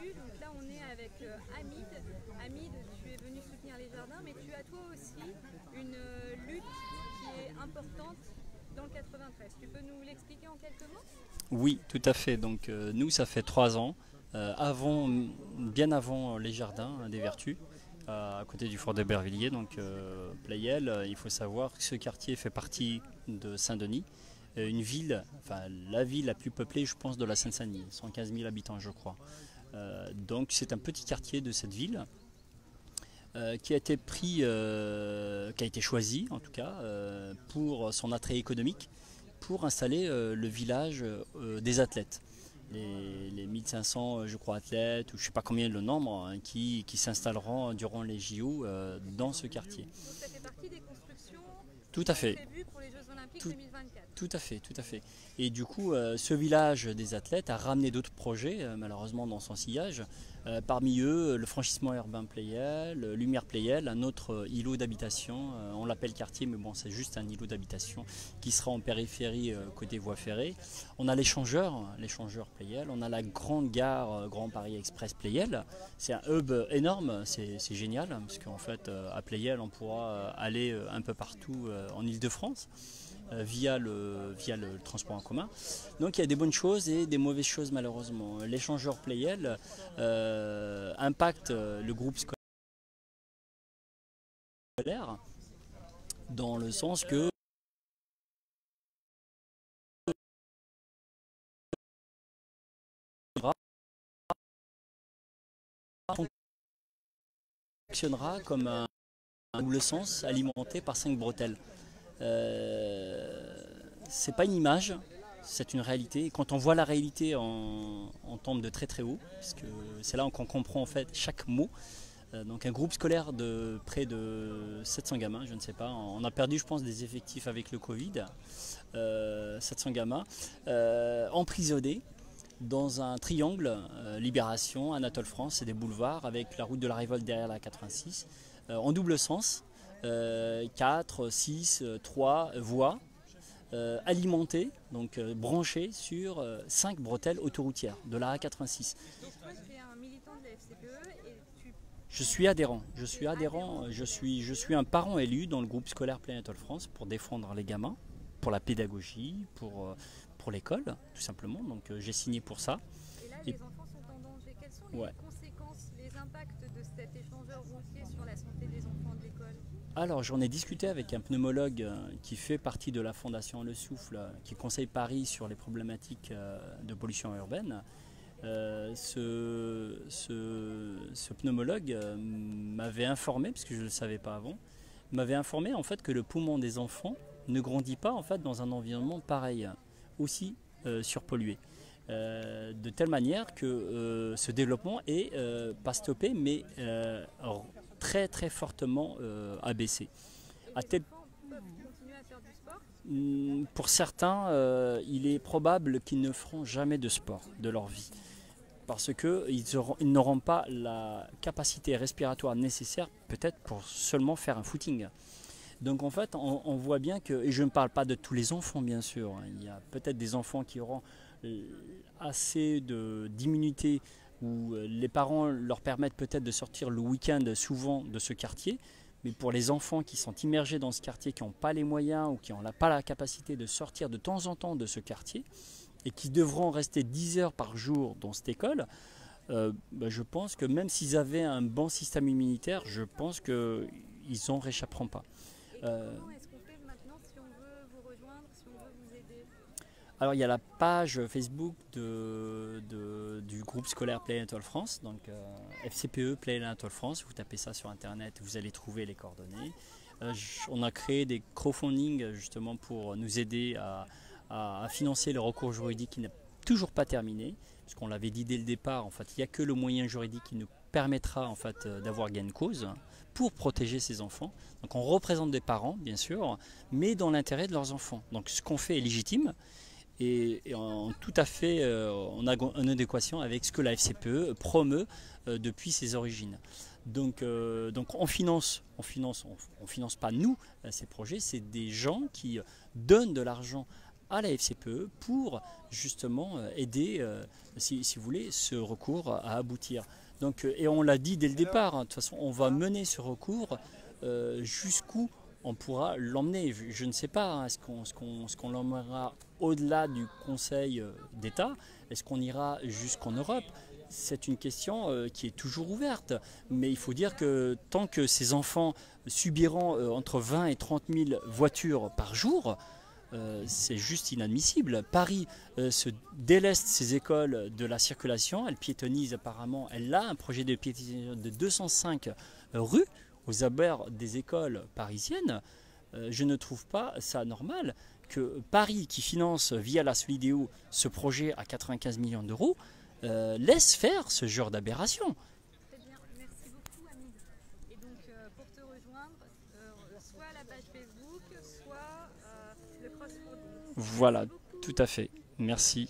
Vertu. Donc là, on est avec Hamid. Hamid, tu es venu soutenir les jardins, mais tu as toi aussi une lutte qui est importante dans le 93. Tu peux nous l'expliquer en quelques mots? Oui, tout à fait. Donc nous, ça fait 3 ans, bien avant les jardins des Vertus, à côté du fort d'Aubervilliers, donc Pleyel. Il faut savoir que ce quartier fait partie de Saint-Denis, une ville, enfin la ville la plus peuplée, je pense, de la Seine-Saint-Denis, 115 000 habitants, je crois. Donc c'est un petit quartier de cette ville qui a été qui a été choisi en tout cas pour son attrait économique, pour installer le village des athlètes. Les 1500, je crois, athlètes, ou je ne sais pas combien le nombre, hein, qui s'installeront durant les JO dans ce quartier. Donc ça fait partie des constructions Tout qui à sont fait. prévues pour les Jeux Olympiques Tout, 2024. tout à fait, tout à fait. Et du coup, ce village des athlètes a ramené d'autres projets, malheureusement dans son sillage. Parmi eux, le franchissement urbain Pleyel, Lumière Pleyel, un autre îlot d'habitation. On l'appelle quartier, mais bon, c'est juste un îlot d'habitation qui sera en périphérie côté voie ferrée. On a l'échangeur Pleyel. On a la grande gare Grand Paris Express Pleyel. C'est un hub énorme, c'est génial, parce qu'en fait, à Pleyel, on pourra aller un peu partout en Île-de-France. Via le transport en commun. Donc il y a des bonnes choses et des mauvaises choses malheureusement. L'échangeur Pleyel impacte le groupe scolaire dans le sens que fonctionnera comme un double sens alimenté par 5 bretelles. C'est pas une image, c'est une réalité. Et quand on voit la réalité, on tombe de très très haut, parce que c'est là qu'on comprend en fait chaque mot. Donc un groupe scolaire de près de 700 gamins, je ne sais pas. On a perdu, je pense, des effectifs avec le Covid. 700 gamins emprisonnés dans un triangle, Libération, Anatole France et des boulevards, avec la route de la Révolte derrière la 86, en double sens. 4, 6, 3 voies alimentées, donc branchées sur 5 bretelles autoroutières de la A86. Donc toi, tu es un militant de la FCPE et tu... Je suis adhérent, je suis un parent élu dans le groupe scolaire Anatole France pour défendre les gamins, pour la pédagogie, pour l'école, tout simplement. Donc j'ai signé pour ça. Et là, Et les enfants sont en danger. Quelles sont les ouais. conséquences, les impacts de cet échangeur routier sur la santé des enfants de l'école? Alors j'en ai discuté avec un pneumologue qui fait partie de la Fondation Le Souffle, qui conseille Paris sur les problématiques de pollution urbaine. Ce pneumologue m'avait informé, parce que je ne le savais pas avant, m'avait informé en fait que le poumon des enfants ne grandit pas en fait dans un environnement pareil, aussi surpollué. De telle manière que ce développement est pas stoppé, mais très très fortement abaissé. Et À les tel enfants peuvent continuer à faire du sport? Pour certains, il est probable qu'ils ne feront jamais de sport de leur vie, parce qu'ils n'auront pas la capacité respiratoire nécessaire peut-être pour seulement faire un footing. Donc en fait, on voit bien que, et je ne parle pas de tous les enfants bien sûr, hein, il y a peut-être des enfants qui auront assez d'immunité où les parents leur permettent peut-être de sortir le week-end souvent de ce quartier. Mais pour les enfants qui sont immergés dans ce quartier, qui n'ont pas les moyens ou qui n'ont pas la capacité de sortir de temps en temps de ce quartier et qui devront rester 10 heures par jour dans cette école, je pense que même s'ils avaient un bon système immunitaire, je pense qu'ils n'en réchapperont pas. Et comment est-ce qu'on fait maintenant si on veut vous rejoindre, si on veut vous aider? Alors il y a la page Facebook du groupe scolaire Play Anatole France, donc FCPE Play Anatole France, vous tapez ça sur internet, vous allez trouver les coordonnées. On a créé des crowdfunding justement pour nous aider à financer le recours juridique qui n'est toujours pas terminé, puisqu'on l'avait dit dès le départ, en fait il n'y a que le moyen juridique qui nous permettra en fait d'avoir gain de cause pour protéger ces enfants. Donc on représente des parents bien sûr, mais dans l'intérêt de leurs enfants. Donc ce qu'on fait est légitime, et en tout à fait en adéquation avec ce que la FCPE promeut depuis ses origines. Donc on finance pas nous ces projets, c'est des gens qui donnent de l'argent à la FCPE pour justement aider, si vous voulez, ce recours à aboutir. Donc, et on l'a dit dès le départ, hein, de toute façon, on va mener ce recours jusqu'où on pourra l'emmener. Je ne sais pas, hein, est-ce qu'on l'emmènera au-delà du Conseil d'État? Est-ce qu'on ira jusqu'en Europe? C'est une question qui est toujours ouverte. Mais il faut dire que tant que ces enfants subiront entre 20 et 30 000 voitures par jour, c'est juste inadmissible. Paris se déleste ses écoles de la circulation, elle piétonise apparemment, elle a un projet de piétonisation de 205 rues aux abords des écoles parisiennes. Je ne trouve pas ça normal que Paris, qui finance via la Solideo ce projet à 95 millions d'euros, laisse faire ce genre d'aberration. Très bien, merci beaucoup Hamid. Et donc pour te rejoindre, soit la page Facebook, soit le cross-road. Voilà, tout à fait. Merci.